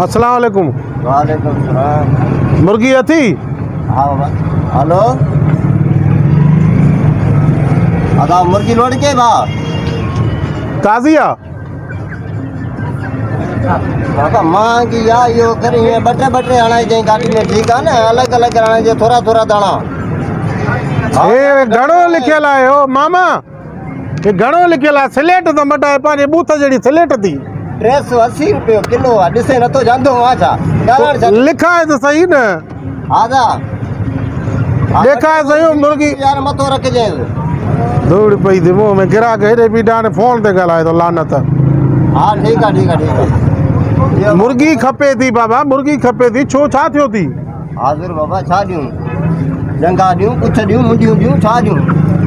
अस्सलाम वालेकुम। वालेकुम सलाम। मुर्गी अथी? हाँ बाबा। हेलो अदा मुर्गी लोड के बा ताज़िया बाबा मां की या यो करी है बटे बटे आना जे गाड़ी में ठीक है ना अलग अलग आना जे थोड़ा थोड़ा दाना ए घणो लिखियल आहे ओ मामा ये घणो लिखियल आहे स्लेट तो मटाए पांजे बूथ जड़ी स्लेट थी 380 रुपये किलो आ दिसे न तो जांदो आछा लिखा है तो सही न आदा देखा है सही मुर्गी यार मतो रख जे दौड़ पई थी मुंह में गिरा के हेडे भी डाने फोन ते गलाए तो लानत। हां ठीक है मुर्गी खपे थी बाबा मुर्गी खपे थी छो छा थियो थी? हाजिर बाबा छा दियूं जंगा दियूं कुछ दियूं मुंडियूं दियूं छा दियूं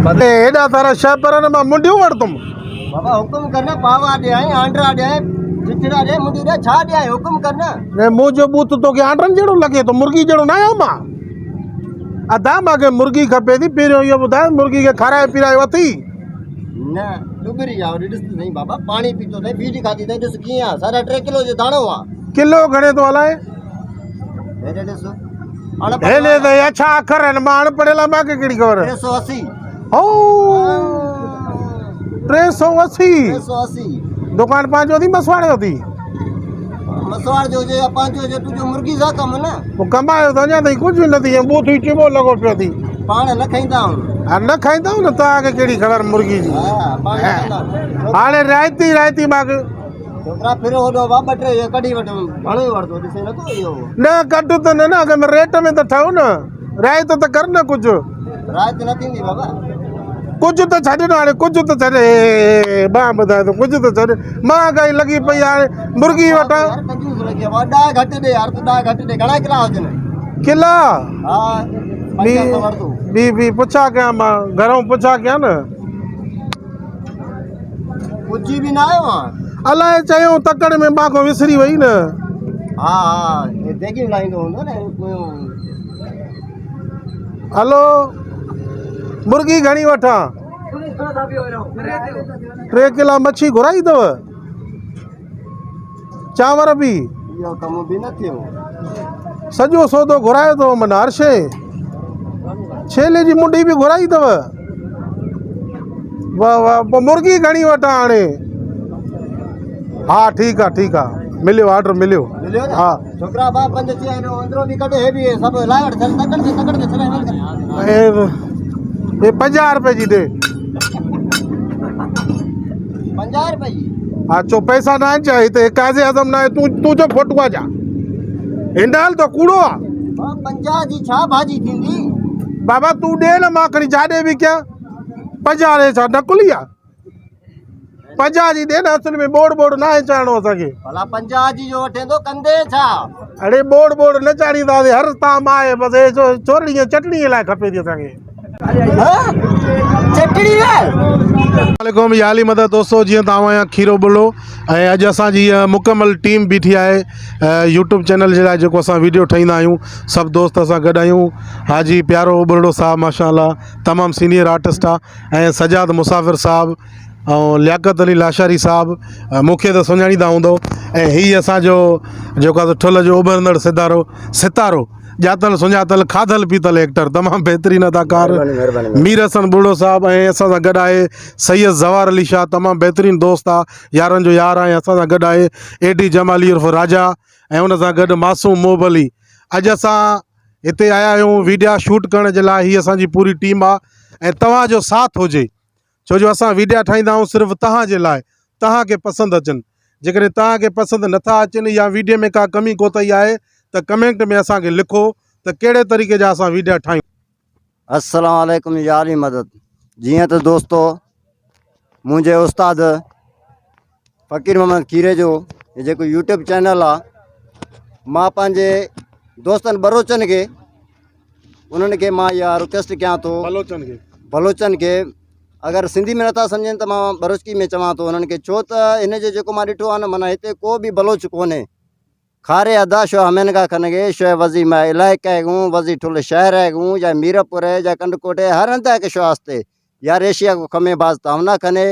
बदे एडा तारा शह पर न मां मुंडियूं वरतुम बाबा हुकुम करना पावा दे आई आंड्रा दे चिचड़ा दे मुंडी दे छा दे हुकुम करना ने मुंहिंजो बूथ तोखे आंड्रन जहिड़ो लॻे तो मुर्गी जहिड़ो न आहियां मां अदा मूंखे मुर्गी खपे थी पहिरियों इहो ॿुधाए मुर्गी खे खाराए पीराए वठी न डुबरी जाओ ॾिस त सही बाबा पानी पीतो थे बीड़ी खाती थे ॾिस कीअं आहे 3.5 किलो जो दाणो आहे किलो घणे थो हलाए हेॾे ॾिस हेले त अच्छा अखर आहिनि मां अनपढ़ियल आहियां मूंखे कहिड़ी ख़बर 380 हो 380 380 दुकान पंहिंजो थी मसवाड़ जो थी मसवाड़ जो जे पंहिंजो जे तुंहिंजो मुर्गी सां कमु न पोइ कमायो त अञा ताईं कुझु न थी बूथ ई चिबो लॻो पियो थी पाण न खाईंदा आहियूं न खाईंदा न तव्हांखे कहिड़ी ख़बर मुर्गी जी हाणे रायती मूंखे छोकिरा फिर होॾो वा 2-3 कढी वठो घणो ई वठंदो ॾिसे नथो इहो न कढ त न अगरि रेट में त ठहो न रायत त कर न कुझु रायत न थींदी बाबा कुझु त छॾ न हाणे कुझु त छॾ मां ॿुधाए थो कुझु त छॾ महांगाई लॻी पई हाणे मुर्गी वठां वॾा घटि ॾे यार तॾा घटि ॾे घणा किला हुजनि किला हा बी पुछा कयां मां घरों पुछा कयां न पुछी बि न आयो आहे अलाए चयूं तकड़ में मां को विसरी वई न हा देगी लाईंदो हूंदो न हलो मुर्गी घणी वठां 3 किला मच्छी घुराई अथव चांवर बि इहो कमु बि न थियो सॼो सौदो घुरायो अथव माना हर शइ छेले जी मुंडी बि घुराई अथव वाह वाह पोइ मुर्गी घणी वठां हाणे हा ठीकु आहे मिलियो ऑर्डर मिलियो हा छोकिरा बा 5-6 अंदरो बि कढो हे बि सभु लाइ वठ तकड़ के ये 50 रुपए जी दे 50 रुपए जी हाँ चो पैसा ना चाहिए तो काजे आजम ना तू जो फोटुआ जा हिंडाल तो कूड़ो आ 50 जी छा भाजी थींदी बाबा तू दे न माखणी जाडे भी क्या 50 रे छा नकुलिया 50 जी दे न असल में बोर्ड ना है चाणो सके भला 50 जी जो वठे तो कंदे छा अरे बोर्ड न चाणी दा हर ताम आए बस ए जो चोरणी चटनी लाए खपे दी सके चटनी है वालेकुम याली मदद दोस्तों जी तव्हां खीरो बुलो ऐं अॼु असांजी मुकमल टीम बीठी आहे यूट्यूब चैनल जे लाइ जेको असां वीडियो ठाहींदा आहियूं सभु दोस्त असां गॾु आहियूं हाजी प्यारो बुरड़ो साहब माशाअल्लाह तमामु सीनियर आर्टिस्ट आहे ऐं सजाद मुसाफ़िर साहब ऐं लियाकत अली लाशारी साहब मूंखे त सुञाणींदा हूंदो ऐं हीअ असांजो जेको आहे ठुल जो उभरंदड़ सितारो ॼातल सुञातल खाधल पीतल एक्टर तमामु बहितरीन अदाकार मीर हसन बुढ़ो साहब ऐं असां सां गॾु आहे सैयद ज़वार अली शाह तमामु बहितरीन दोस्त आहे यारनि जो यार आहे असां सां गॾु आहे एडी जमाली उर्फ़ राजा ऐं उन सां गॾु मासूम मोहबली अॼु असां हिते आया आहियूं वीडियो शूट करण जे लाइ हीअ असांजी पूरी टीम आहे ऐं तव्हांजो साथ हुजे छो जो असां वीडियो ठाहींदा आहियूं सिर्फ़ु तव्हांजे लाइ तव्हांखे पसंदि अचनि जेकॾहिं तव्हांखे पसंदि नथा अचनि या वीडियो में का कमी कोताही आहे त कमेंट में असांखे लिखो त कहिड़े तरीक़े जा असां वीडियो ठाहियूं। अस्सलाम वालेकुम यारी मदद जीअं त दोस्तो मुंहिंजे उस्ताद फ़कीर मोहम्मद खीरे जो जेको यूट्यूब चैनल आहे मां पंहिंजे दोस्तनि बरोचनि खे उन्हनि खे मां इहा रिक्वेस्ट कयां थो बलोचन खे बलोचन खे अगरि सिंधी में नथा सम्झनि त मां बरोचकी में चवां थो उन्हनि खे, छो त हिन जो जेको मां ॾिठो आहे न, माना हिते को बि बलोच कोन्हे। खारे अदा शो हमें का खनगे शो वजी मैं इलाइका है गूँ वजी ठुल शहर है गूँ या मीरपुर है या कंडकोट है हर अंत के शो आस्ते यार एशिया को खमे बाज तावना खने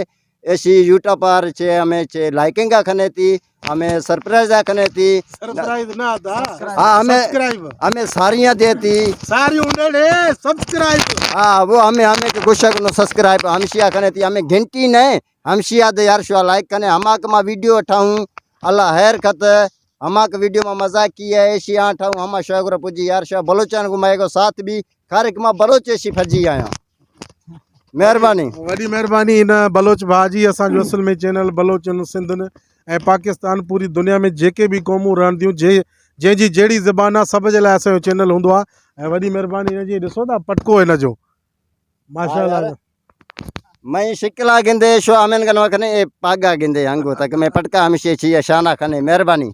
ऐसी यूट्यूब पर छे हमें छे लाइकिंग का खने थी हमें सरप्राइज खने थी सरप्राइज ना था हाँ सब्सक्राइब हमें सारियाँ देती सारी उन्हें सब्सक्राइब हाँ वो हमें के गुस्सा को सब्सक्राइब हमशिया खने थी हमें घंटी नहीं हमशिया दे यार शो लाइक खने हमाक मा वीडियो उठाऊं अल्लाह हैर खत हमाक वीडियो में मजाक किया है एशिया ठाऊं हम शोगर पुजी यार शो बलोचन को मैं साथ भी खारिक मां बलोच एसी फजी आया मेहरबानी वॾी महिरबानी इन बलोच भाउ जी असांजो असल में चैनल बलोचन सिंधन ऐं पाकिस्तान पूरी दुनिया में जेके बि क़ौमूं रहंदियूं जंहिंजी जहिड़ी ज़बान आहे सभ जे लाइ असांजो चैनल हूंदो आहे। ऐं वॾी महिरबानी हिन जी ॾिसो था पटको हिन जो माशाल्लाह मैं शिकला गिंदे शो अमेन कन वखने पागा गिंदे अंगो तक मैं पटका हमेशा छी शाना खने मेहरबानी।